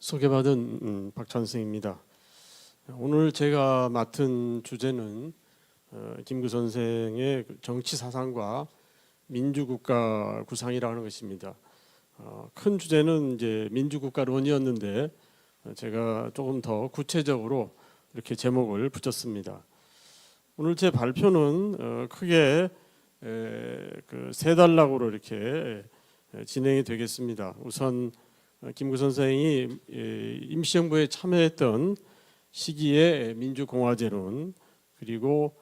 소개받은 박찬승입니다. 오늘 제가 맡은 주제는 김구 선생의 정치 사상과 민주국가 구상이라는 것입니다. 큰 주제는 이제 민주국가론이었는데 제가 조금 더 구체적으로 이렇게 제목을 붙였습니다. 오늘 제 발표는 크게 세 단락으로 이렇게 진행이 되겠습니다. 우선 김구 선생이 임시정부에 참여했던 시기의 민주공화제론, 그리고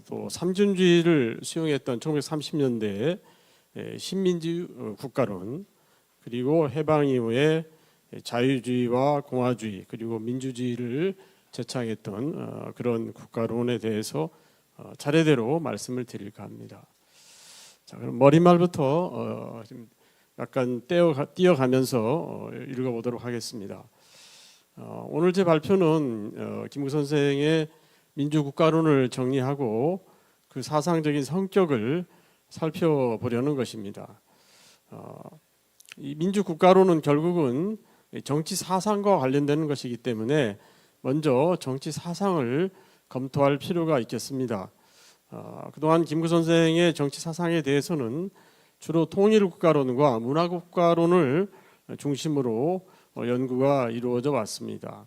또 삼军주의를 수용했던 1930년대의 신민주 국가론, 그리고 해방 이후에 자유주의와 공화주의 그리고 민주주의를 제창했던 그런 국가론에 대해서 차례대로 말씀을 드릴까 합니다. 자, 그럼 머릿말부터 좀 약간 띄어가면서 읽어보도록 하겠습니다. 오늘 제 발표는 김구 선생의 민주국가론을 정리하고 그 사상적인 성격을 살펴보려는 것입니다. 이 민주국가론은 결국은 정치 사상과 관련되는 것이기 때문에 먼저 정치 사상을 검토할 필요가 있겠습니다. 그동안 김구 선생의 정치 사상에 대해서는 주로 통일국가론과 문화국가론을 중심으로 연구가 이루어져 왔습니다.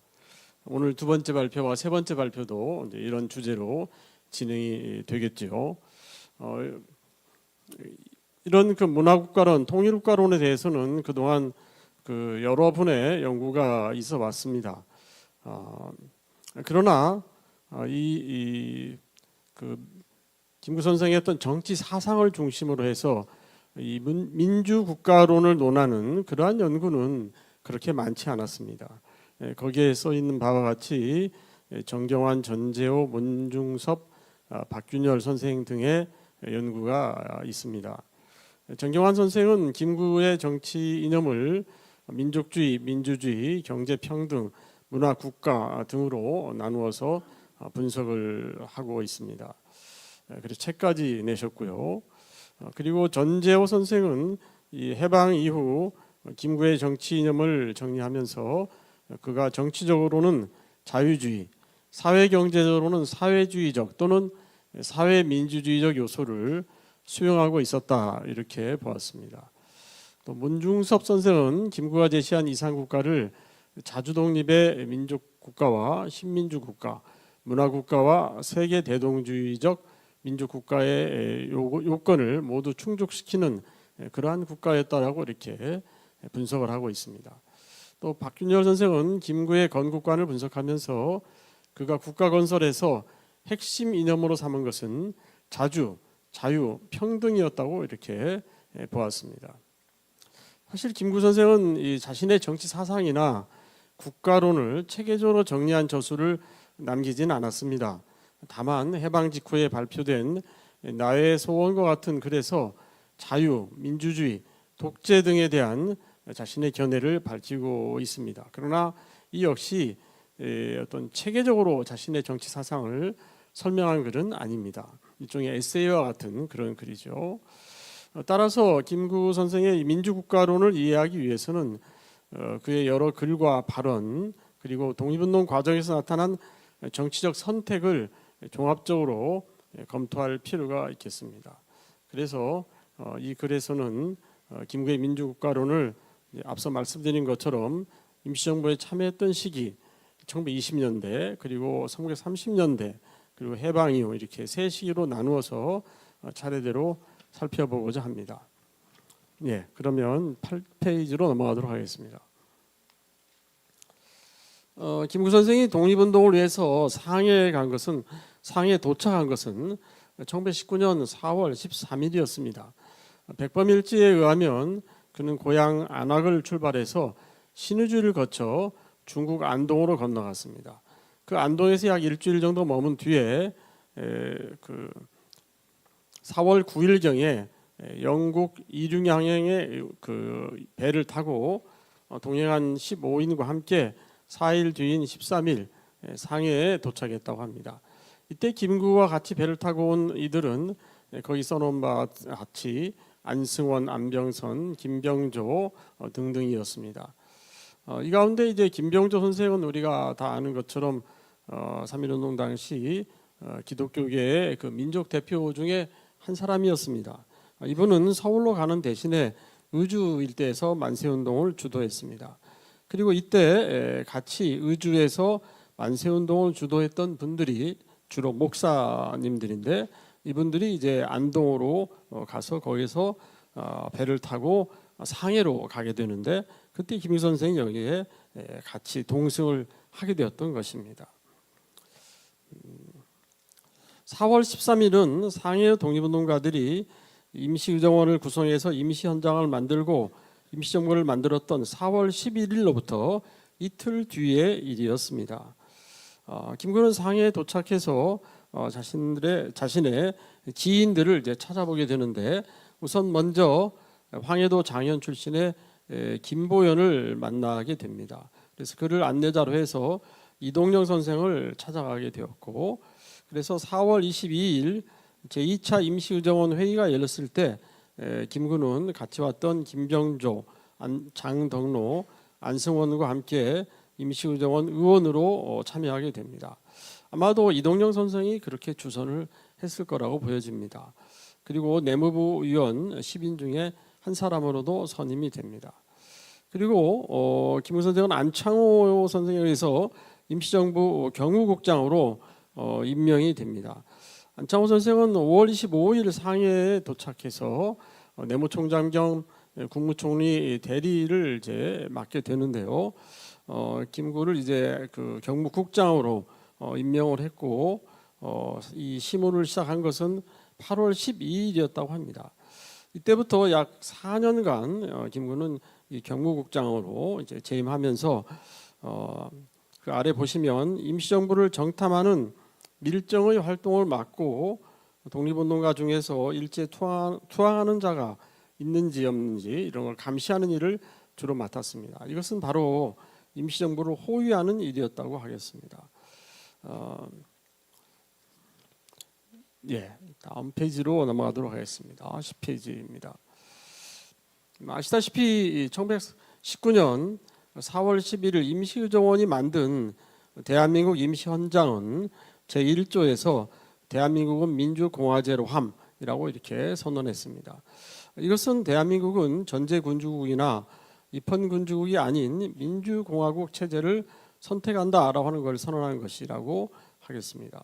오늘 두 번째 발표와 세 번째 발표도 이제 이런 주제로 진행이 되겠죠. 이런 그 문화국가론, 통일국가론에 대해서는 그동안 그 여러 분의 연구가 있어 왔습니다. 그러나 김구 선생의 어떤 정치 사상을 중심으로 해서 이 민주국가론을 논하는 그러한 연구는 그렇게 많지 않았습니다. 거기에 써 있는 바와 같이 정경환, 전재호, 문중섭, 박균열 선생 등의 연구가 있습니다. 정경환 선생은 김구의 정치 이념을 민족주의, 민주주의, 경제평등, 문화국가 등으로 나누어서 분석을 하고 있습니다. 그래서 책까지 내셨고요. 그리고 전재호 선생은 이 해방 이후 김구의 정치 이념을 정리하면서 그가 정치적으로는 자유주의, 사회경제적으로는 사회주의적 또는 사회민주주의적 요소를 수용하고 있었다, 이렇게 보았습니다. 또 문중섭 선생은 김구가 제시한 이상국가를 자주독립의 민족국가와 신민주국가, 문화국가와 세계 대동주의적 민주국가의 요건을 모두 충족시키는 그러한 국가였다라고 이렇게 분석을 하고 있습니다. 또 박균열 선생은 김구의 건국관을 분석하면서 그가 국가 건설에서 핵심 이념으로 삼은 것은 자주, 자유, 평등이었다고 이렇게 보았습니다. 사실 김구 선생은 이 자신의 정치 사상이나 국가론을 체계적으로 정리한 저수를 남기진 않았습니다. 다만 해방 직후에 발표된 나의 소원과 같은 글에서 자유, 민주주의, 독재 등에 대한 자신의 견해를 밝히고 있습니다. 그러나 이 역시 어떤 체계적으로 자신의 정치 사상을 설명한 글은 아닙니다. 일종의 에세이와 같은 그런 글이죠. 따라서 김구 선생의 민주국가론을 이해하기 위해서는 그의 여러 글과 발언, 그리고 독립운동 과정에서 나타난 정치적 선택을 종합적으로 검토할 필요가 있겠습니다. 그래서 이 글에서는 김구의 민주국가론을 앞서 말씀드린 것처럼 임시정부에 참여했던 시기 1920년대 그리고 1930년대 그리고 해방 이후 이렇게 세 시기로 나누어서 차례대로 살펴보고자 합니다. 그러면 8페이지로 넘어가도록 하겠습니다. 김구 선생이 독립운동을 위해서 상해에 도착한 것은 1919년 4월 13일이었습니다. 백범일지에 의하면 그는 고향 안악을 출발해서 신의주를 거쳐 중국 안동으로 건너갔습니다. 그 안동에서 약 일주일 정도 머문 뒤에 4월 9일경에 영국 이륙양행의 그 배를 타고 동행한 15인과 함께 4일 뒤인 13일 상해에 도착했다고 합니다. 이때 김구와 같이 배를 타고 온 이들은 거기 써놓은 바와 같이 안승원, 안병선, 김병조 등등이었습니다. 이 가운데 이제 김병조 선생은 우리가 다 아는 것처럼 3.1운동 당시 기독교계의 그 민족 대표 중에 한 사람이었습니다. 이분은 서울로 가는 대신에 의주 일대에서 만세운동을 주도했습니다. 그리고 이때 같이 의주에서 만세운동을 주도했던 분들이 주로 목사님들인데, 이분들이 이제 안동으로 가서 거기서 배를 타고 상해로 가게 되는데, 그때 김 선생이 여기에 같이 동승을 하게 되었던 것입니다. 4월 13일은 상해 독립운동가들이 임시의정원을 구성해서 임시현장을 만들고 임시정부를 만들었던 4월 11일로부터 이틀 뒤의 일이었습니다. 김구는 상해에 도착해서 자신의 지인들을 이제 찾아보게 되는데, 우선 먼저 황해도 장현 출신의 김보연을 만나게 됩니다. 그래서 그를 안내자로 해서 이동영 선생을 찾아가게 되었고, 그래서 4월 22일 제2차 임시의정원 회의가 열렸을 때 김구는 같이 왔던 김병조, 장덕로, 안승원과 함께 임시의정원 의원으로 참여하게 됩니다. 아마도 이동영 선생이 그렇게 주선을 했을 거라고 보여집니다. 그리고 내무부 의원 10인 중에 한 사람으로도 선임이 됩니다. 그리고 김구 선생은 안창호 선생에 의해서 임시정부 경무국장으로 임명이 됩니다. 안창호 선생은 5월 25일 상해에 도착해서 내무총장 겸 국무총리 대리를 이제 맡게 되는데요. 김구를 이제 그 경무국장으로 임명을 했고, 이 시무를 시작한 것은 8월 12일이었다고 합니다. 이때부터 약 4년간 김구는 이 경무국장으로 이제 재임하면서 그 아래 보시면 임시정부를 정탐하는 밀정의 활동을 맡고, 독립운동가 중에서 일제 투항하는 자가 있는지 없는지 이런 걸 감시하는 일을 주로 맡았습니다. 이것은 바로 임시정부를 호위하는 일이었다고 하겠습니다. 다음 페이지로 넘어가도록 하겠습니다. 10페이지입니다. 아시다시피 1919년 4월 11일 임시의정원이 만든 대한민국 임시헌장은 제1조에서 대한민국은 민주공화제로 함이라고 이렇게 선언했습니다. 이것은 대한민국은 전제군주국이나 입헌군주국이 아닌 민주공화국 체제를 선택한다라고 하는 걸 선언한 것이라고 하겠습니다.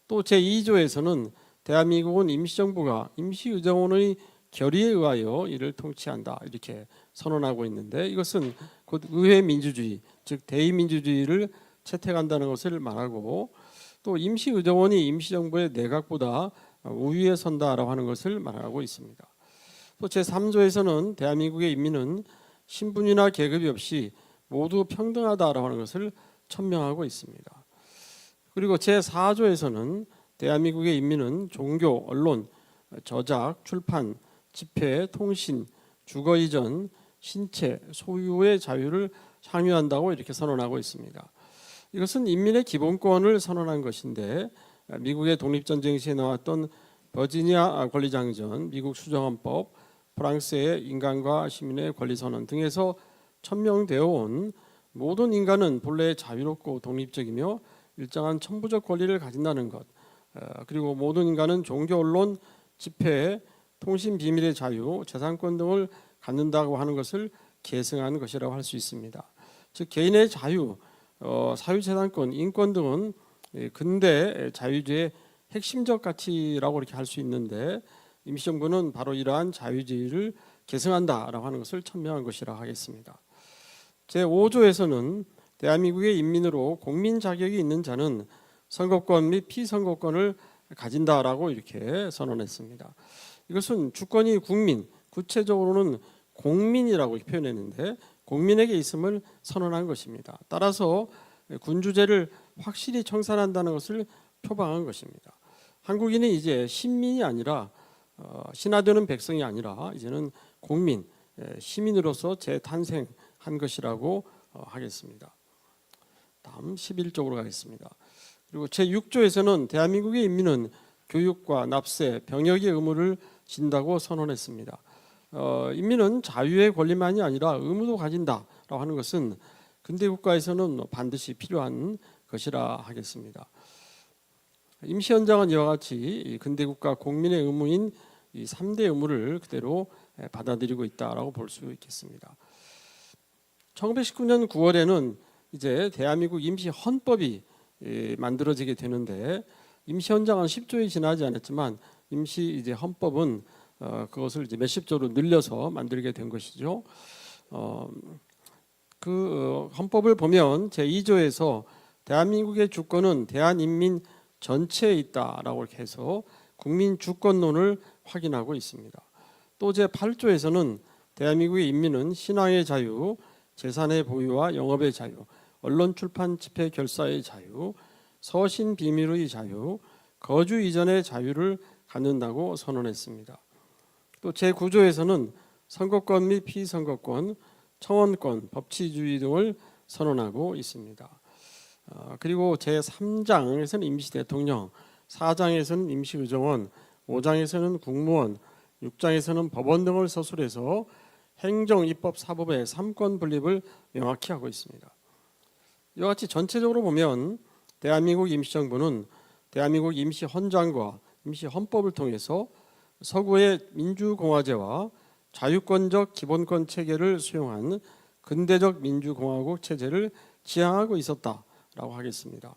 또 제2조에서는 대한민국은 임시정부가 임시의정원의 결의에 의하여 이를 통치한다 이렇게 선언하고 있는데, 이것은 곧 의회민주주의, 즉 대의민주주의를 채택한다는 것을 말하고, 또 임시의정원이 임시정부의 내각보다 우위에 선다라고 하는 것을 말하고 있습니다. 또 제3조에서는 대한민국의 인민은 신분이나 계급이 없이 모두 평등하다라고 하는 것을 천명하고 있습니다. 그리고 제4조에서는 대한민국의 인민은 종교, 언론, 저작, 출판, 집회, 통신, 주거 이전, 신체, 소유의 자유를 향유한다고 이렇게 선언하고 있습니다. 이것은 인민의 기본권을 선언한 것인데, 미국의 독립전쟁 시에 나왔던 버지니아 권리장전, 미국 수정헌법, 프랑스의 인간과 시민의 권리선언 등에서 천명되어 온 모든 인간은 본래 자유롭고 독립적이며 일정한 천부적 권리를 가진다는 것, 그리고 모든 인간은 종교, 언론, 집회, 통신 비밀의 자유, 재산권 등을 갖는다고 하는 것을 계승한 것이라고 할 수 있습니다. 즉 개인의 자유, 사유재산권, 인권 등은 근대 자유주의의 핵심적 가치라고 이렇게 할 수 있는데, 임시정부는 바로 이러한 자유주의를 계승한다라고 하는 것을 천명한 것이라고 하겠습니다. 제5조에서는 대한민국의 인민으로 공민 자격이 있는 자는 선거권 및 피선거권을 가진다라고 이렇게 선언했습니다. 이것은 주권이 국민, 구체적으로는 공민이라고 표현했는데 공민에게 있음을 선언한 것입니다. 따라서 군주제를 확실히 청산한다는 것을 표방한 것입니다. 한국인이 이제 신민이 아니라 신하되는 백성이 아니라 이제는 국민, 시민으로서 재탄생한 것이라고 하겠습니다. 다음 11쪽으로 가겠습니다. 그리고 제6조에서는 대한민국의 인민은 교육과 납세, 병역의 의무를 진다고 선언했습니다. 인민은 자유의 권리만이 아니라 의무도 가진다라고 하는 것은 근대 국가에서는 반드시 필요한 것이라 하겠습니다. 임시헌장은 이와 같이 근대 국가 국민의 의무인 이 3대 의무를 그대로 받아들이고 있다라고 볼 수 있겠습니다. 1919년 9월에는 이제 대한민국 임시 헌법이 만들어지게 되는데 임시헌장은 10조에 지나지 않았지만 임시 이제 헌법은 그것을 이제 몇십 조로 늘려서 만들게 된 것이죠. 헌법을 보면 제2조에서 대한민국의 주권은 대한인민 전체에 있다라고 이렇게 해서 국민 주권론을 확인하고 있습니다. 또 제8조에서는 대한민국의 인민은 신앙의 자유, 재산의 보유와 영업의 자유, 언론 출판 집회 결사의 자유, 서신 비밀의 자유, 거주 이전의 자유를 갖는다고 선언했습니다. 또 제9조에서는 선거권 및 피선거권, 청원권, 법치주의 등을 선언하고 있습니다. 그리고 제3장에서는 임시대통령, 4장에서는 임시의정원, 5장에서는 국무원, 6장에서는 법원 등을 서술해서 행정, 입법, 사법의 3권 분립을 명확히 하고 있습니다. 이와 같이 전체적으로 보면 대한민국 임시정부는 대한민국 임시헌장과 임시헌법을 통해서 서구의 민주공화제와 자유권적 기본권 체계를 수용한 근대적 민주공화국 체제를 지향하고 있었다라고 하겠습니다.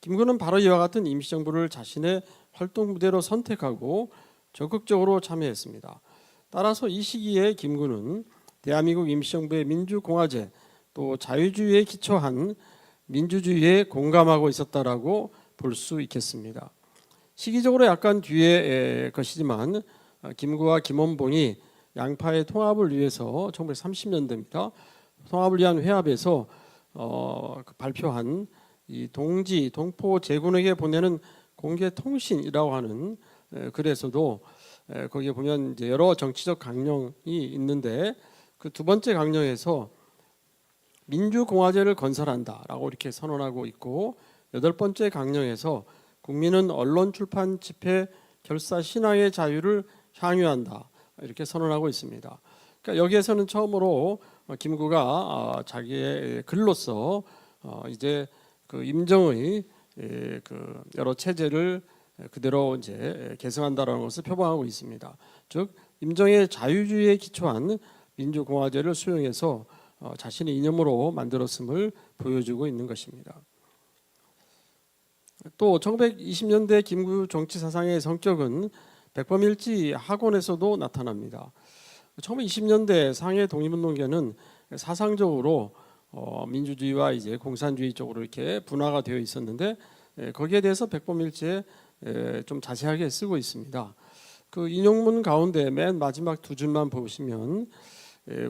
김구는 바로 이와 같은 임시정부를 자신의 활동 무대로 선택하고 적극적으로 참여했습니다. 따라서 이 시기에 김구는 대한민국 임시정부의 민주공화제 또 자유주의에 기초한 민주주의에 공감하고 있었다라고 볼 수 있겠습니다. 시기적으로 약간 뒤의 것이지만 김구와 김원봉이 양파의 통합을 위해서 1930년대입니다. 통합을 위한 회합에서 발표한 이 동지 동포 제군에게 보내는 공개 통신이라고 하는 글에서도 거기에 보면 이제 여러 정치적 강령이 있는데 그 두 번째 강령에서 민주공화제를 건설한다라고 이렇게 선언하고 있고, 여덟 번째 강령에서 국민은 언론, 출판, 집회, 결사, 신앙의 자유를 향유한다 이렇게 선언하고 있습니다. 그러니까 여기에서는 처음으로 김구가 자기의 글로서 이제 그 임정의 그 여러 체제를 그대로 이제 계승한다라는 것을 표방하고 있습니다. 즉 임정의 자유주의에 기초한 민주공화제를 수용해서 자신의 이념으로 만들었음을 보여주고 있는 것입니다. 또 1920년대 김구 정치 사상의 성격은 백범일지 학원에서도 나타납니다. 1920년대 상해 독립운동계는 사상적으로 민주주의와 이제 공산주의 쪽으로 이렇게 분화가 되어 있었는데 거기에 대해서 백범일지에 좀 자세하게 쓰고 있습니다. 그 인용문 가운데 맨 마지막 두 줄만 보시면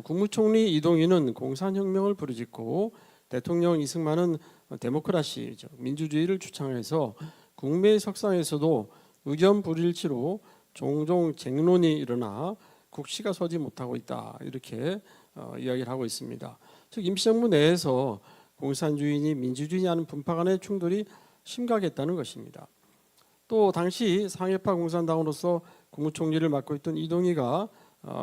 국무총리 이동희는 공산혁명을 부르짖고 대통령 이승만은 데모크라시, 민주주의를 주창해서 국내 석상에서도 의견 불일치로 종종 쟁론이 일어나 국시가 서지 못하고 있다 이렇게 이야기를 하고 있습니다. 즉 임시정부 내에서 공산주의니 민주주의냐는 분파 간의 충돌이 심각했다는 것입니다. 또 당시 상해파 공산당으로서 국무총리를 맡고 있던 이동희가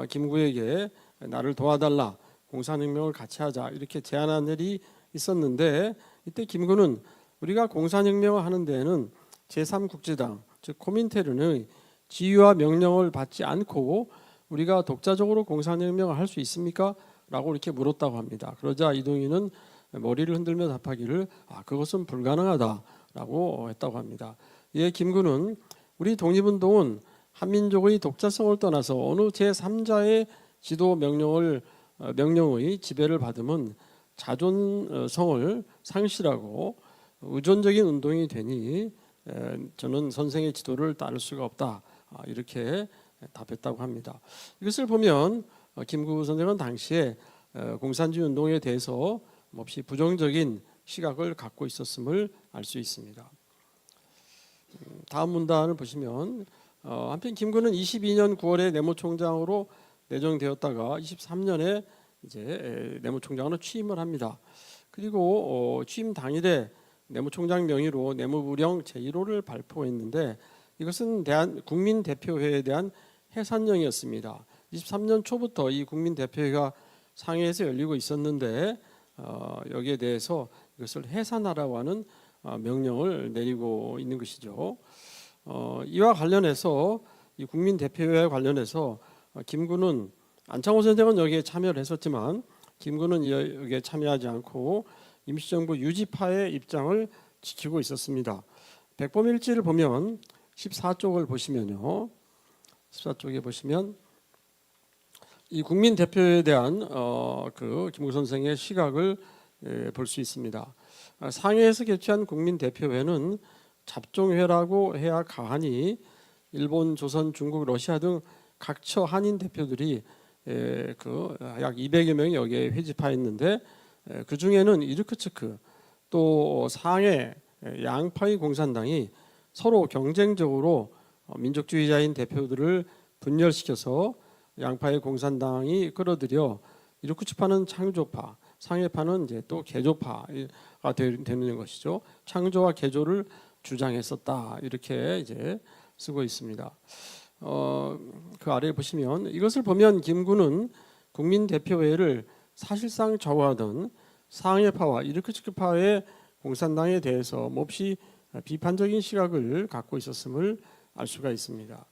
김구에게 나를 도와달라, 공산혁명을 같이 하자 이렇게 제안한 일이 있었는데, 이때 김구는 우리가 공산혁명을 하는 데에는 제3국제당 즉 코민테른의 지휘와 명령을 받지 않고 우리가 독자적으로 공산혁명을 할 수 있습니까? 라고 이렇게 물었다고 합니다. 그러자 이동희는 머리를 흔들며 답하기를 그것은 불가능하다라고 했다고 합니다. 이에 김구는 우리 독립운동은 한민족의 독자성을 떠나서 어느 제3자의 지도 명령의 지배를 받으면 자존성을 상실하고 의존적인 운동이 되니 저는 선생의 지도를 따를 수가 없다 이렇게 답했다고 합니다. 이것을 보면 김구 선생은 당시에 공산주의 운동에 대해서 몹시 부정적인 시각을 갖고 있었음을 알 수 있습니다. 다음 문단을 보시면 한편 김구는 22년 9월에 내무총장으로 내정되었다가 23년에 이제 내무총장으로 취임을 합니다. 그리고 취임 당일에 내무총장 명의로 내무부령 제1호를 발표했는데 이것은 국민대표회에 대한 해산령이었습니다. 23년 초부터 이 국민대표회가 상해에서 열리고 있었는데 여기에 대해서 이것을 해산하라고 하는 명령을 내리고 있는 것이죠. 이와 관련해서 이 국민 대표회와 관련해서 김구는 안창호 선생은 여기에 참여를 했었지만 김구는 여기에 참여하지 않고 임시정부 유지파의 입장을 지키고 있었습니다. 백범일지를 보면 14쪽을 보시면요. 14쪽에 보시면 이 국민 대표에 대한 그 김구 선생의 시각을 볼 수 있습니다. 상해에서 개최한 국민 대표회는 잡종회라고 해야 가하니 일본, 조선, 중국, 러시아 등 각처 한인 대표들이 그 약 200여 명이 여기에 회집하였는데 그 중에는 이르크츠크 또 상해 양파의 공산당이 서로 경쟁적으로 민족주의자인 대표들을 분열시켜서 양파의 공산당이 끌어들여 이르크츠파는 창조파, 상해파는 이제 또 개조파가 되는 것이죠. 창조와 개조를 주장했었다 이렇게 이제 쓰고 있습니다. 그 아래에 보시면 이것을 보면 김구는 국민대표회를 사실상 좌우하던 상해파와 이르크츠크파의 공산당에 대해서 몹시 비판적인 시각을 갖고 있었음을 알 수가 있습니다.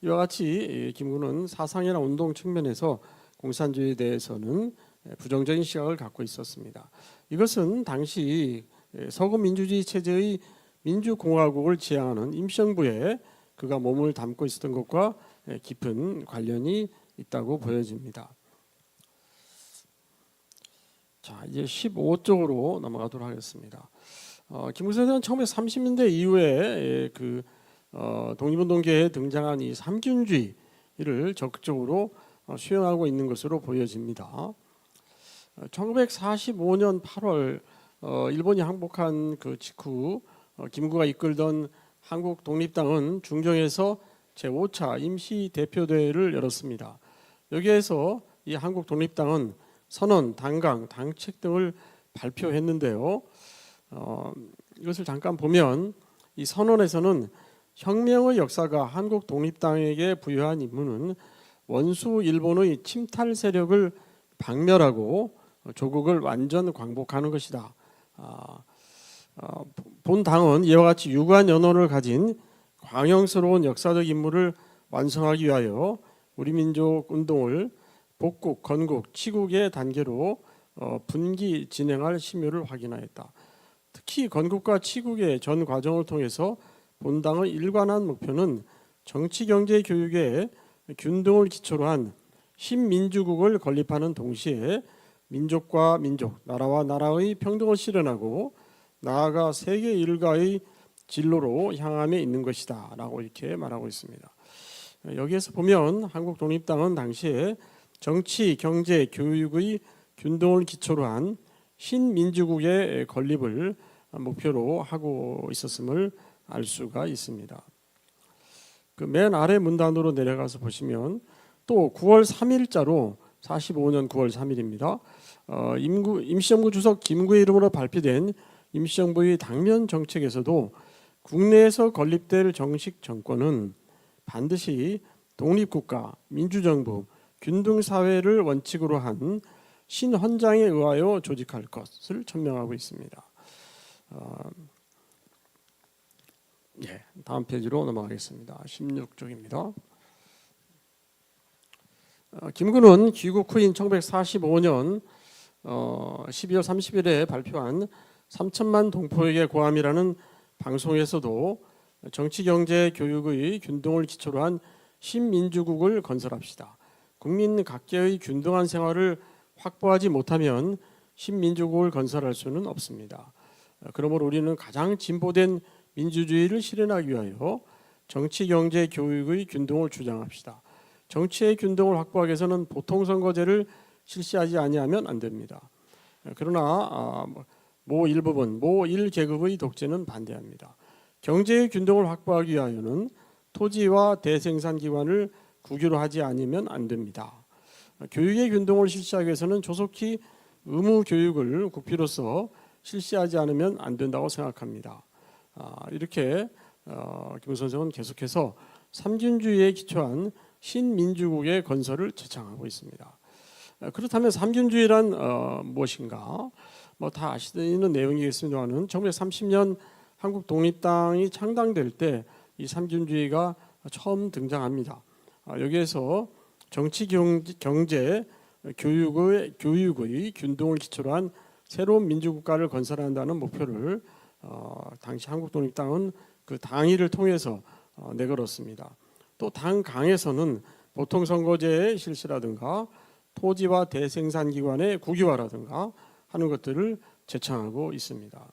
이와 같이 김구는 사상이나 운동 측면에서 공산주의에 대해서는 부정적인 시각을 갖고 있었습니다. 이것은 당시 서구 민주주의 체제의 민주공화국을 지향하는 임시정부에 그가 몸을 담고 있었던 것과 깊은 관련이 있다고 보여집니다. 자, 이제 15쪽으로 넘어가도록 하겠습니다. 김구 선생은 1930년대 이후에 그 독립운동계에 등장한 이 삼균주의를 적극적으로 수용하고 있는 것으로 보여집니다. 1945년 8월 일본이 항복한 그 직후 김구가 이끌던 한국 독립당은 중정에서 제5차 임시 대표대회를 열었습니다. 여기에서 이 한국 독립당은 선언, 당강, 당책 등을 발표했는데요. 이것을 잠깐 보면 이 선언에서는 혁명의 역사가 한국 독립당에게 부여한 임무는 원수 일본의 침탈 세력을 박멸하고 조국을 완전 광복하는 것이다. 본 당은 이와 같이 유구한 연원을 가진 광영스러운 역사적 임무를 완성하기 위하여 우리 민족 운동을 복국, 건국, 치국의 단계로 분기 진행할 심요를 확인하였다. 특히 건국과 치국의 전 과정을 통해서 본당의 일관한 목표는 정치, 경제, 교육의 균등을 기초로 한 신민주국을 건립하는 동시에 민족과 민족, 나라와 나라의 평등을 실현하고 나아가 세계 일가의 진로로 향함에 있는 것이다 라고 이렇게 말하고 있습니다. 여기에서 보면 한국 독립당은 당시에 정치, 경제, 교육의 균등을 기초로 한 신민주국의 건립을 목표로 하고 있었음을 알 수가 있습니다. 그 맨 아래 문단으로 내려가서 보시면 또 9월 3일자로 45년 9월 3일입니다. 임시정부 주석 김구의 이름으로 발표된 임시정부의 당면 정책에서도 국내에서 건립될 정식 정권은 반드시 독립국가, 민주정부, 균등사회를 원칙으로 한 신헌장에 의하여 조직할 것을 천명하고 있습니다. 다음 페이지로 넘어가겠습니다. 16쪽입니다. 김구는 귀국 후인 1945년 12월 30일에 발표한 3천만 동포에게 고함이라는 방송에서도 정치, 경제, 교육의 균등을 기초로 한 신민주국을 건설합시다. 국민 각계의 균등한 생활을 확보하지 못하면 신민주국을 건설할 수는 없습니다. 그러므로 우리는 가장 진보된 민주주의를 실현하기 위하여 정치, 경제, 교육의 균등을 주장합시다. 정치의 균등을 확보하기 위해서는 보통선거제를 실시하지 아니하면 안 됩니다. 그러나 모 일부분, 모 일계급의 독재는 반대합니다. 경제의 균등을 확보하기 위하여는 토지와 대생산기관을 국유로 하지 않으면 안 됩니다. 교육의 균등을 실시하기 위해서는 조속히 의무교육을 국비로서 실시하지 않으면 안 된다고 생각합니다. 이렇게 김구 선생은 계속해서 삼균주의에 기초한 신민주국의 건설을 제창하고 있습니다. 그렇다면 삼균주의란 무엇인가? 뭐 다 아시는 내용이겠습니다만은 1930년 한국 독립당이 창당될 때 이 삼균주의가 처음 등장합니다. 여기에서 정치, 경제, 교육의 균등을 기초로 한 새로운 민주국가를 건설한다는 목표를 당시 한국독립당은 그 당의를 통해서 내걸었습니다. 또 당 강에서는 보통선거제의 실시라든가 토지와 대생산기관의 국유화라든가 하는 것들을 제창하고 있습니다.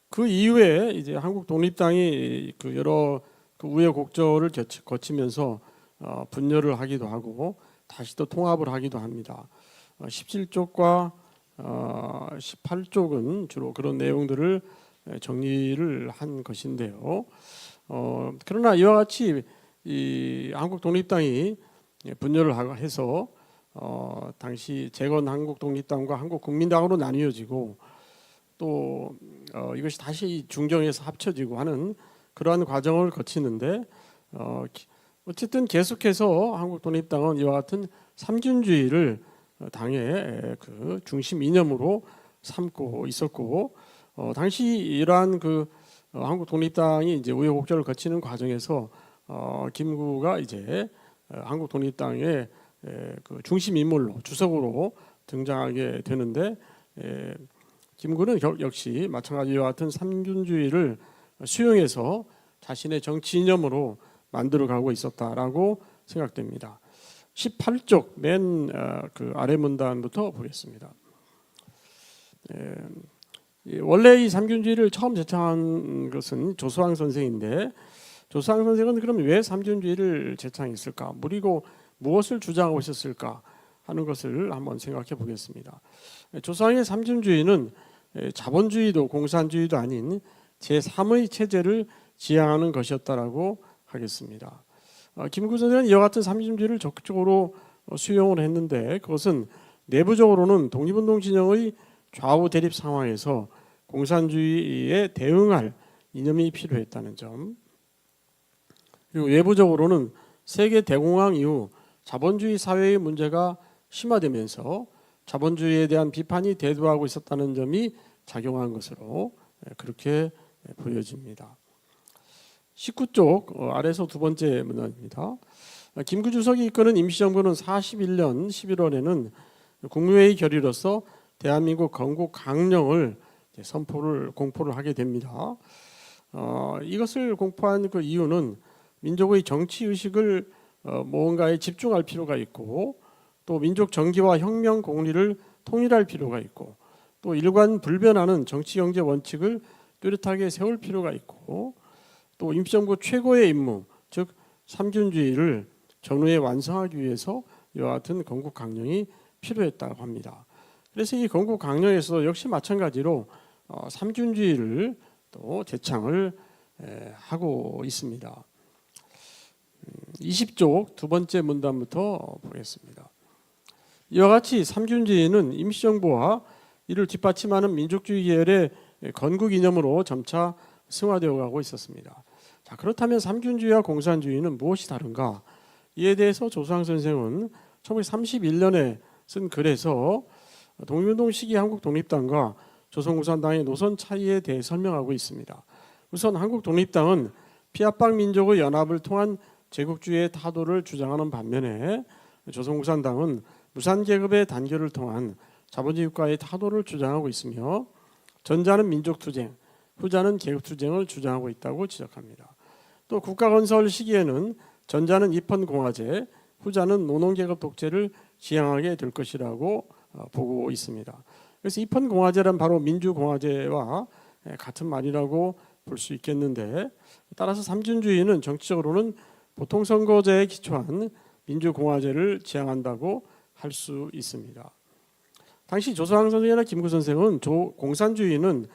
그 이후에 이제 한국독립당이 그 여러 그 우여곡절을 거치면서 분열을 하기도 하고 다시 또 통합을 하기도 합니다. 17쪽과 18쪽은 주로 그런 내용들을 정리를 한 것인데요. 그러나 이와 같이 이 한국독립당이 분열을 해서 당시 재건 한국독립당과 한국국민당으로 나뉘어지고 또 이것이 다시 중정해서 합쳐지고 하는 그러한 과정을 거치는데 어쨌든 계속해서 한국독립당은 이와 같은 삼균주의를 당의 그 중심 이념으로 삼고 있었고 당시 이러한 그 한국독립당이 이제 우여곡절을 거치는 과정에서 김구가 이제 한국독립당의 그 중심 인물로 주석으로 등장하게 되는데 김구는 역시 마찬가지와 같은 삼균주의를 수용해서 자신의 정치 이념으로 만들어가고 있었다라고 생각됩니다. 18쪽 맨 그 아래 문단부터 보겠습니다. 원래 이 삼균주의를 처음 제창한 것은 조수왕 선생인데 조수왕 선생은 그럼 왜 삼균주의를 제창했을까? 그리고 무엇을 주장하고 있었을까 하는 것을 한번 생각해 보겠습니다. 조수왕의 삼균주의는 자본주의도 공산주의도 아닌 제3의 체제를 지향하는 것이었다라고 하겠습니다. 김구 선생은 이와 같은 삼균주의를 적극적으로 수용을 했는데 그것은 내부적으로는 독립운동 진영의 좌우 대립 상황에서 공산주의에 대응할 이념이 필요했다는 점, 그리고 외부적으로는 세계 대공황 이후 자본주의 사회의 문제가 심화되면서 자본주의에 대한 비판이 대두하고 있었다는 점이 작용한 것으로 그렇게 보여집니다. 19쪽 아래서 두 번째 문단입니다. 김구 주석이 이끄는 임시정부는 41년 11월에는 국무회의 결의로서 대한민국 건국 강령을 공포를 하게 됩니다. 이것을 공포한 그 이유는 민족의 정치 의식을 무언가에 집중할 필요가 있고 또 민족 정기와 혁명 공리를 통일할 필요가 있고 또 일관 불변하는 정치 경제 원칙을 뚜렷하게 세울 필요가 있고 또 임시정부 최고의 임무 즉 삼균주의를 전후에 완성하기 위해서 이와 같은 건국 강령이 필요했다고 합니다. 그래서 이 건국 강령에서 역시 마찬가지로 삼균주의를 또 제창을 하고 있습니다. 20쪽 두 번째 문단부터 보겠습니다. 이와 같이 삼균주의는 임시정부와 이를 뒷받침하는 민족주의 계열의 건국 이념으로 점차 승화되어 가고 있었습니다. 자, 그렇다면 삼균주의와 공산주의는 무엇이 다른가? 이에 대해서 조수왕 선생은 1931년에 쓴 글에서 독립운동 시기 한국독립당과 조선공산당의 노선 차이에 대해 설명하고 있습니다. 우선 한국독립당은 피압방 민족의 연합을 통한 제국주의의 타도를 주장하는 반면에 조선공산당은 무산계급의 단결을 통한 자본주의 국가의 타도를 주장하고 있으며 전자는 민족투쟁, 후자는 계급투쟁을 주장하고 있다고 지적합니다. 또 국가건설 시기에는 전자는 입헌공화제, 후자는 노농계급 독재를 지향하게 될 것이라고 보고 있습니다. 그래서 입헌공화제란 바로 민주공화제와 같은 말이라고 볼 수 있겠는데 따라서 삼균주의는 정치적으로는 보통선거제에 기초한 민주공화제를 지향한다고 할 수 있습니다. 당시 조수왕 선생이나 김구 선생은 공산주의는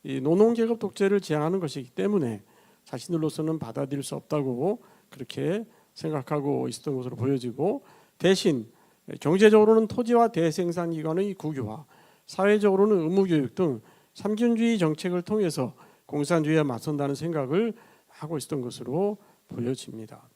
이 노농계급 독재를 지향하는 것이기 때문에 자신들로서는 받아들일 수 없다고 그렇게 생각하고 있었던 것으로 보여지고 대신 경제적으로는 토지와 대생산기관의 국유화, 사회적으로는 의무교육 등 삼균주의 정책을 통해서 공산주의에 맞선다는 생각을 하고 있었던 것으로 보여집니다.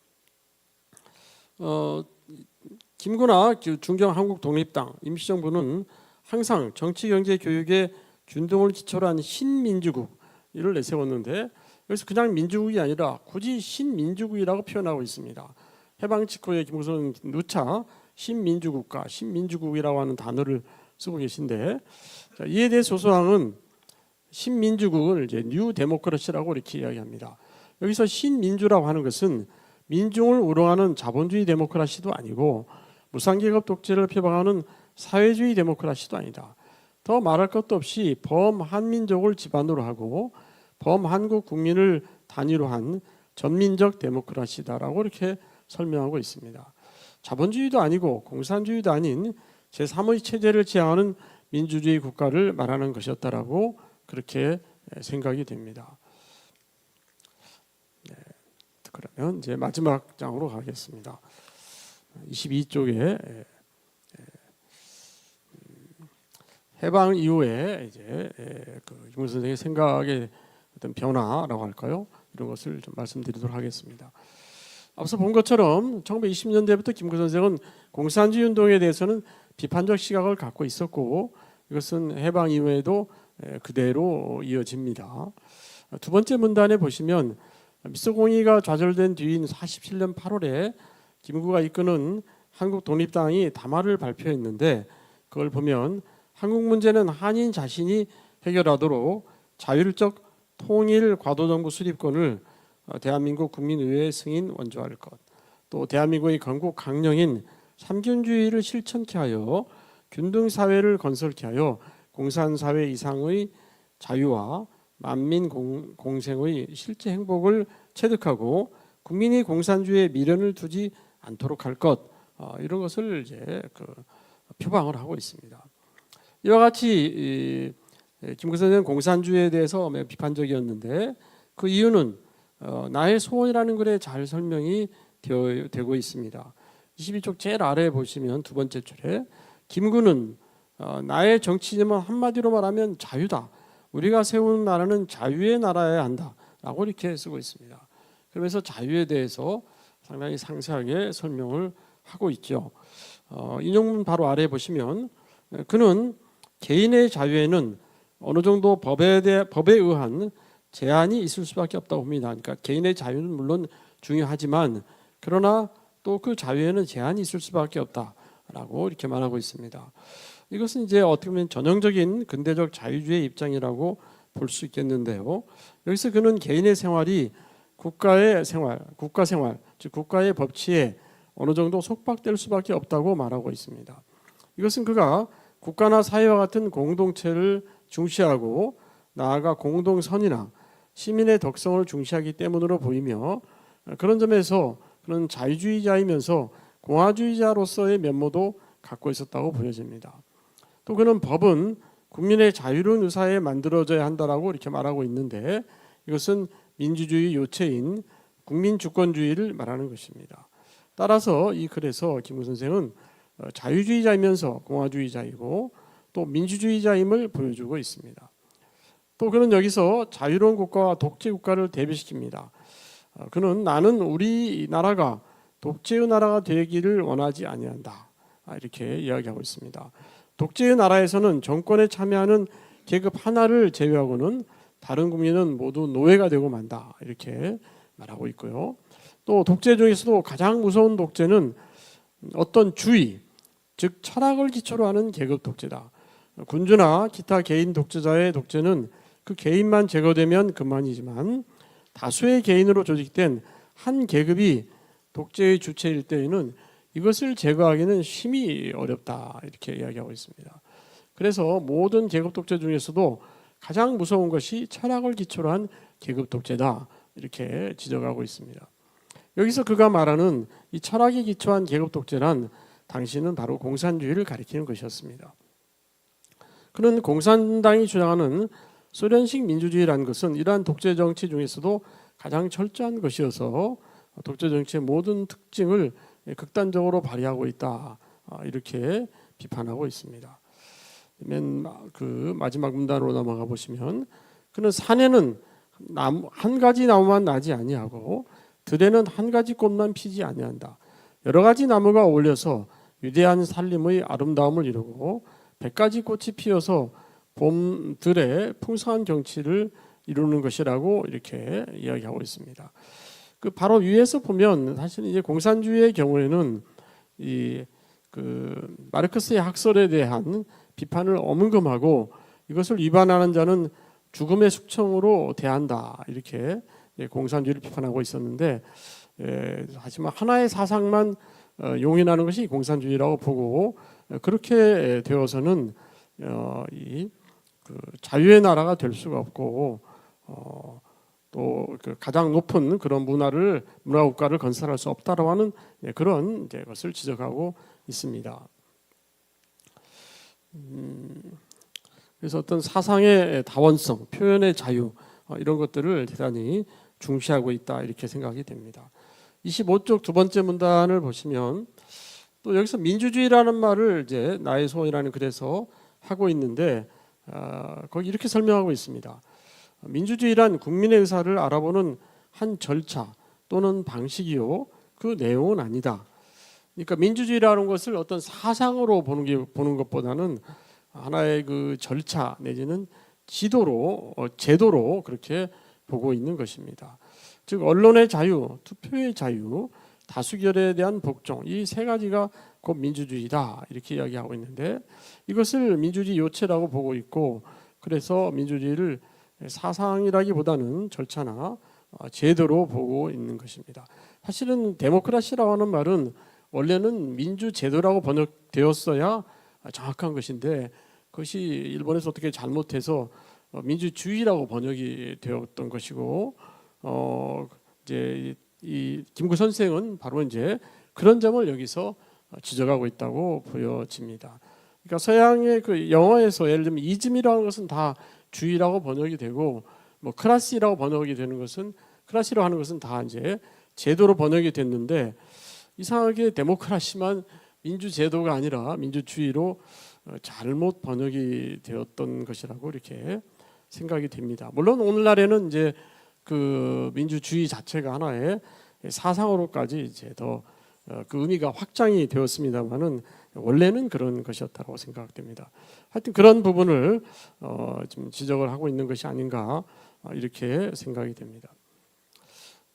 김구나 중경한국독립당 임시정부는 항상 정치, 경제, 교육의 균등을 기초로 한 신민주국을 내세웠는데 여기서 그냥 민주국이 아니라 굳이 신민주국이라고 표현하고 있습니다. 해방 직후에 김구선은 누차 신민주국가, 신민주국이라고 하는 단어를 쓰고 계신데, 자, 이에 대해 소소항은 신민주국을 이제 뉴 데모크라시라고 이렇게 이야기합니다. 여기서 신민주라고 하는 것은 민중을 우롱하는 자본주의 데모크라시도 아니고 무상계급 독재를 표방하는 사회주의 데모크라시도 아니다. 더 말할 것도 없이 범한민족을 기반으로 하고 범한국 국민을 단위로 한 전민적 데모크라시다라고 이렇게 설명하고 있습니다. 자본주의도 아니고 공산주의도 아닌 제3의 체제를 지향하는 민주주의 국가를 말하는 것이었다라고 그렇게 생각이 됩니다. 네, 그러면 이제 마지막 장으로 가겠습니다. 22쪽에 해방 이후에 이제 김구 선생의 생각의 어떤 변화라고 할까요? 이런 것을 좀 말씀드리도록 하겠습니다. 앞서 본 것처럼 1920년대부터 김구 선생은 공산주의 운동에 대해서는 비판적 시각을 갖고 있었고 이것은 해방 이후에도 그대로 이어집니다. 두 번째 문단에 보시면 미소공의가 좌절된 뒤인 47년 8월에 김구가 이끄는 한국독립당이 담화를 발표했는데 그걸 보면 한국 문제는 한인 자신이 해결하도록 자율적 통일 과도정부 수립권을 대한민국 국민의회 승인 원조할 것, 또 대한민국의 건국 강령인 삼균주의를 실천케 하여 균등사회를 건설케 하여 공산사회 이상의 자유와 만민 공생의 실제 행복을 체득하고 국민이 공산주의에 미련을 두지 않도록 할 것, 이런 것을 이제 표방을 하고 있습니다. 이와 같이 김구 선생은 공산주의에 대해서 매우 비판적이었는데 그 이유는 나의 소원이라는 글에 잘 설명이 되고 있습니다. 22쪽 제일 아래에 보시면 두 번째 줄에 김구는 나의 정치님은 한마디로 말하면 자유다. 우리가 세운 나라는 자유의 나라여야 한다라고 이렇게 쓰고 있습니다. 그러면서 자유에 대해서 상당히 상세하게 설명을 하고 있죠. 인용문 바로 아래에 보시면 그는 개인의 자유에는 어느 정도 법에 의한 제한이 있을 수밖에 없다고 봅니다. 그러니까 개인의 자유는 물론 중요하지만 그러나 또 그 자유에는 제한이 있을 수밖에 없다라고 이렇게 말하고 있습니다. 이것은 이제 어떻게 보면 전형적인 근대적 자유주의 입장이라고 볼 수 있겠는데요. 여기서 그는 개인의 생활이 국가의 생활, 국가 생활, 즉 국가의 법치에 어느 정도 속박될 수밖에 없다고 말하고 있습니다. 이것은 그가 국가나 사회와 같은 공동체를 중시하고 나아가 공동선이나 시민의 덕성을 중시하기 때문으로 보이며 그런 점에서 그는 자유주의자이면서 공화주의자로서의 면모도 갖고 있었다고 보여집니다. 또 그는 법은 국민의 자유로운 의사에 만들어져야 한다라고 이렇게 말하고 있는데 이것은 민주주의 요체인 국민주권주의를 말하는 것입니다. 따라서 이 글에서 김구 선생은 자유주의자이면서 공화주의자이고 또 민주주의자임을 보여주고 있습니다. 또 그는 여기서 자유로운 국가와 독재 국가를 대비시킵니다. 그는 나는 우리나라가 독재의 나라가 되기를 원하지 아니한다 이렇게 이야기하고 있습니다. 독재의 나라에서는 정권에 참여하는 계급 하나를 제외하고는 다른 국민은 모두 노예가 되고 만다 이렇게 말하고 있고요. 또 독재 중에서도 가장 무서운 독재는 어떤 주의, 즉 철학을 기초로 하는 계급 독재다. 군주나 기타 개인 독재자의 독재는 그 개인만 제거되면 그만이지만 다수의 개인으로 조직된 한 계급이 독재의 주체일 때에는 이것을 제거하기는 심히 어렵다 이렇게 이야기하고 있습니다. 그래서 모든 계급 독재 중에서도 가장 무서운 것이 철학을 기초로 한 계급 독재다 이렇게 지적하고 있습니다. 여기서 그가 말하는 이 철학에 기초한 계급 독재란 당시는 바로 공산주의를 가리키는 것이었습니다. 그는 공산당이 주장하는 소련식 민주주의라는 것은 이러한 독재 정치 중에서도 가장 철저한 것이어서 독재 정치의 모든 특징을 극단적으로 발휘하고 있다 이렇게 비판하고 있습니다. 그 마지막 문단으로 넘어가 보시면 그는 산에는 한 가지 나무만 나지 아니하고 들에는 한 가지 꽃만 피지 아니한다. 여러 가지 나무가 어울려서 위대한 살림의 아름다움을 이루고 100가지 꽃이 피어서 봄들의 풍성한 경치를 이루는 것이라고 이렇게 이야기하고 있습니다. 그 바로 위에서 보면 사실 이제 공산주의의 경우에는 그 마르크스의 학설에 대한 비판을 어문금하고 이것을 위반하는 자는 죽음의 숙청으로 대한다, 이렇게 공산주의를 비판하고 있었는데, 하지만 하나의 사상만 용인하는 것이 공산주의라고 보고, 그렇게 되어서는 그 자유의 나라가 될 수가 없고, 또 그 가장 높은 그런 문화국가를 건설할 수 없다라고 하는 그런 것을 지적하고 있습니다. 그래서 어떤 사상의 다원성, 표현의 자유, 이런 것들을 대단히 중시하고 있다, 이렇게 생각이 됩니다. 25쪽 두 번째 문단을 보시면 또 여기서 민주주의라는 말을 이제 나의 소원이라는 글에서 하고 있는데, 거기 이렇게 설명하고 있습니다. 민주주의란 국민의 의사를 알아보는 한 절차 또는 방식이요, 그 내용은 아니다. 그러니까 민주주의라는 것을 어떤 사상으로 보는 것보다는 하나의 그 절차 내지는 제도로 그렇게 보고 있는 것입니다. 즉 언론의 자유, 투표의 자유, 다수결에 대한 복종, 이 세 가지가 곧 민주주의다, 이렇게 이야기하고 있는데, 이것을 민주주의 요체라고 보고 있고, 그래서 민주주의를 사상이라기보다는 절차나 제도로 보고 있는 것입니다. 사실은 데모크라시라고 하는 말은 원래는 민주제도라고 번역되었어야 정확한 것인데, 그것이 일본에서 어떻게 잘못해서 민주주의라고 번역이 되었던 것이고, 이제 이 김구 선생은 바로 이제 그런 점을 여기서 지적하고 있다고 보여집니다. 그러니까 서양의 그 영어에서 예를 들면 이즘이라는 것은 다 주의라고 번역이 되고, 뭐 클라시라고 번역이 되는 것은, 클라시라고 하는 것은 다 이제 제도로 번역이 됐는데, 이상하게 데모크라시만 민주제도가 아니라 민주주의로 잘못 번역이 되었던 것이라고 이렇게 생각이 됩니다. 물론 오늘날에는 이제 그 민주주의 자체가 하나의 사상으로까지 이제 더 그 의미가 확장이 되었습니다만은 원래는 그런 것이었다고 생각됩니다. 하여튼 그런 부분을 좀 지적을 하고 있는 것이 아닌가, 이렇게 생각이 됩니다.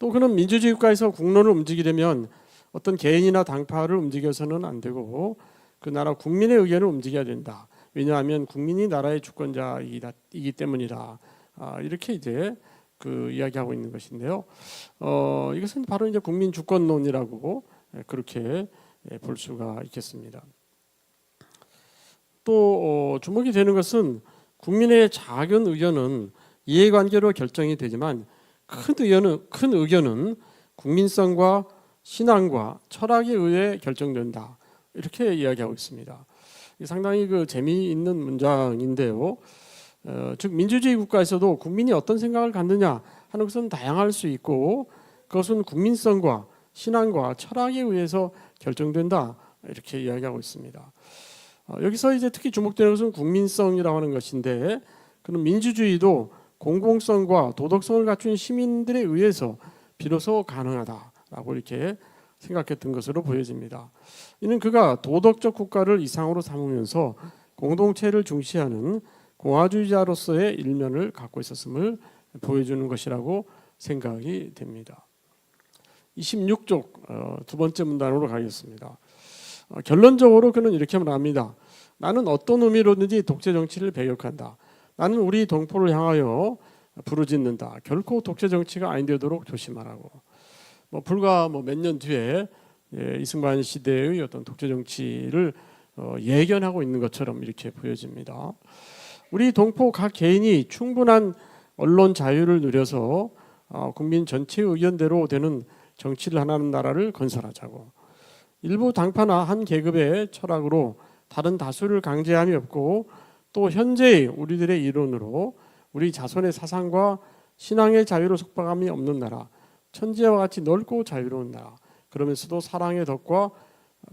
또 그는 민주주의 국가에서 국론을 움직이려면 어떤 개인이나 당파를 움직여서는 안 되고 그 나라 국민의 의견을 움직여야 된다. 왜냐하면 국민이 나라의 주권자이기 때문이다. 이렇게 이제 그 이야기하고 있는 것인데요. 이것은 바로 이제 국민 주권론이라고 그렇게 볼 수가 있겠습니다. 또 주목이 되는 것은 국민의 작은 의견은 이해관계로 결정이 되지만 큰 의견은 국민성과 신앙과 철학에 의해 결정된다, 이렇게 이야기하고 있습니다. 상당히 그 재미있는 문장인데요. 즉 민주주의 국가에서도 국민이 어떤 생각을 갖느냐 하는 것은 다양할 수 있고, 그것은 국민성과 신앙과 철학에 의해서 결정된다, 이렇게 이야기하고 있습니다. 여기서 이제 특히 주목되는 것은 국민성이라고 하는 것인데, 그는 민주주의도 공공성과 도덕성을 갖춘 시민들에 의해서 비로소 가능하다라고 이렇게 생각했던 것으로 보여집니다. 이는 그가 도덕적 국가를 이상으로 삼으면서 공동체를 중시하는 공화주의자로서의 일면을 갖고 있었음을 보여주는 것이라고 생각이 됩니다. 26쪽 두 번째 문단으로 가겠습니다. 결론적으로 그는 이렇게 말합니다. 나는 어떤 의미로든지 독재 정치를 배격한다. 나는 우리 동포를 향하여 부르짖는다. 결코 독재 정치가 아니되도록 조심하라고. 불과 몇 년 뒤에 이승만 시대의 어떤 독재 정치를 예견하고 있는 것처럼 이렇게 보여집니다. 우리 동포 각 개인이 충분한 언론 자유를 누려서 국민 전체의 의견대로 되는 정치를 하는 나라를 건설하자고. 일부 당파나 한 계급의 철학으로 다른 다수를 강제함이 없고, 또 현재의 우리들의 이론으로 우리 자손의 사상과 신앙의 자유로 속박함이 없는 나라, 천지와 같이 넓고 자유로운 나라, 그러면서도 사랑의 덕과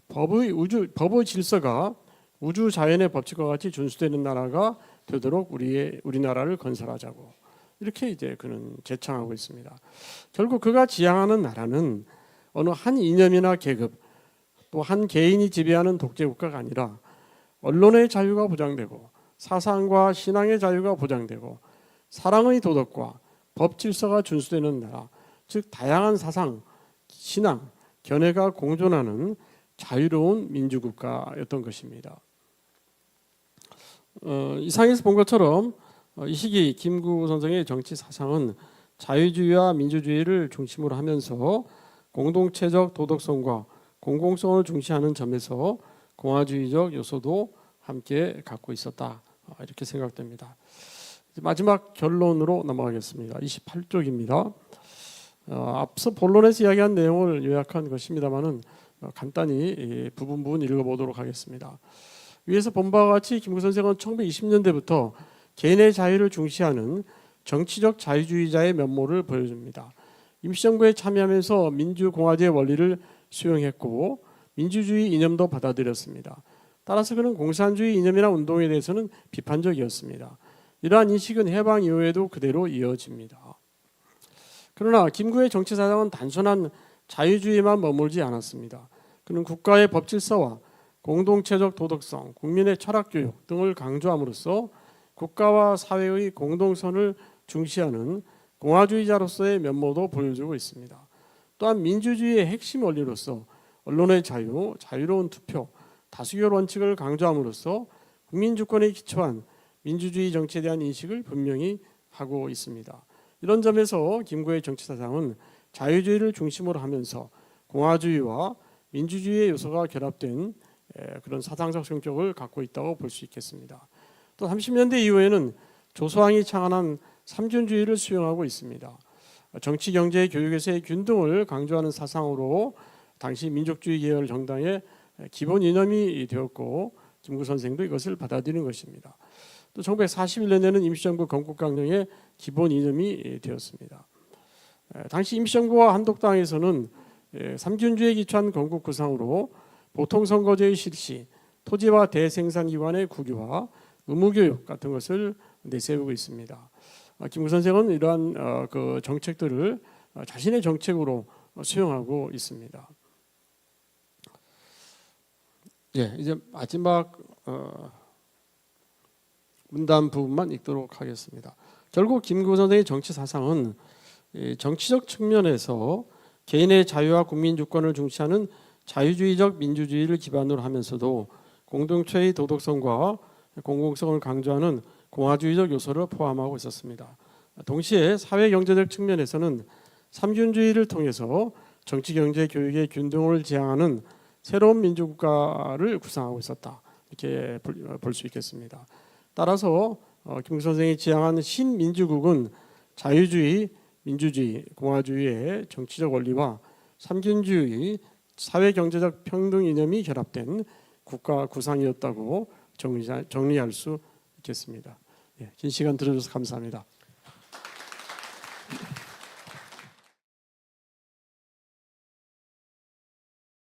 법의 질서가 우주 자연의 법칙과 같이 준수되는 나라가 되도록 우리나라를 건설하자고, 이렇게 이제 그는 제창하고 있습니다. 결국 그가 지향하는 나라는 어느 한 이념이나 계급 또 한 개인이 지배하는 독재 국가가 아니라 언론의 자유가 보장되고 사상과 신앙의 자유가 보장되고 사랑의 도덕과 법 질서가 준수되는 나라, 즉 다양한 사상, 신앙, 견해가 공존하는 자유로운 민주국가였던 것입니다. 이상에서 본 것처럼 이 시기 김구 선생의 정치 사상은 자유주의와 민주주의를 중심으로 하면서 공동체적 도덕성과 공공성을 중시하는 점에서 공화주의적 요소도 함께 갖고 있었다, 이렇게 생각됩니다. 마지막 결론으로 넘어가겠습니다. 28쪽입니다. 앞서 본론에서 이야기한 내용을 요약한 것입니다만은 간단히 부분 읽어보도록 하겠습니다. 위에서 본 바와 같이 김구 선생은 1920년대부터 개인의 자유를 중시하는 정치적 자유주의자의 면모를 보여줍니다. 임시정부에 참여하면서 민주공화제의 원리를 수용했고 민주주의 이념도 받아들였습니다. 따라서 그는 공산주의 이념이나 운동에 대해서는 비판적이었습니다. 이러한 인식은 해방 이후에도 그대로 이어집니다. 그러나 김구의 정치 사상은 단순한 자유주의만 머물지 않았습니다. 그는 국가의 법질서와 공동체적 도덕성, 국민의 철학교육 등을 강조함으로써 국가와 사회의 공동선을 중시하는 공화주의자로서의 면모도 보여주고 있습니다. 또한 민주주의의 핵심 원리로서 언론의 자유, 자유로운 투표, 다수결 원칙을 강조함으로써 국민주권에 기초한 민주주의 정치에 대한 인식을 분명히 하고 있습니다. 이런 점에서 김구의 정치사상은 자유주의를 중심으로 하면서 공화주의와 민주주의의 요소가 결합된 그런 사상적 성격을 갖고 있다고 볼 수 있겠습니다. 또 30년대 이후에는 조소왕이 창안한 삼균주의를 수용하고 있습니다. 정치, 경제, 교육에서의 균등을 강조하는 사상으로 당시 민족주의 계열 정당의 기본 이념이 되었고 김구 선생도 이것을 받아들이는 것입니다. 또 1941년에는 임시정부 건국강령의 기본 이념이 되었습니다. 당시 임시정부와 한독당에서는 삼균주의에 기초한 건국 구상으로 보통선거제의 실시, 토지와 대생산기관의 국유화, 의무교육 같은 것을 내세우고 있습니다. 김구 선생은 이러한 그 정책들을 자신의 정책으로 수용하고 있습니다. 이제 마지막 문단 부분만 읽도록 하겠습니다. 결국 김구 선생의 정치 사상은 정치적 측면에서 개인의 자유와 국민 주권을 중시하는 자유주의적 민주주의를 기반으로 하면서도 공동체의 도덕성과 공공성을 강조하는 공화주의적 요소를 포함하고 있었습니다. 동시에 사회경제적 측면에서는 삼균주의를 통해서 정치, 경제, 교육의 균등을 지향하는 새로운 민주국가를 구상하고 있었다, 이렇게 볼 수 있겠습니다. 따라서 김구 선생이 지향한 신민주국은 자유주의, 민주주의, 공화주의의 정치적 원리와 삼균주의, 사회경제적 평등 이념이 결합된 국가 구상이었다고 정리할 수 있겠습니다. 긴 시간 들어줘서 감사합니다.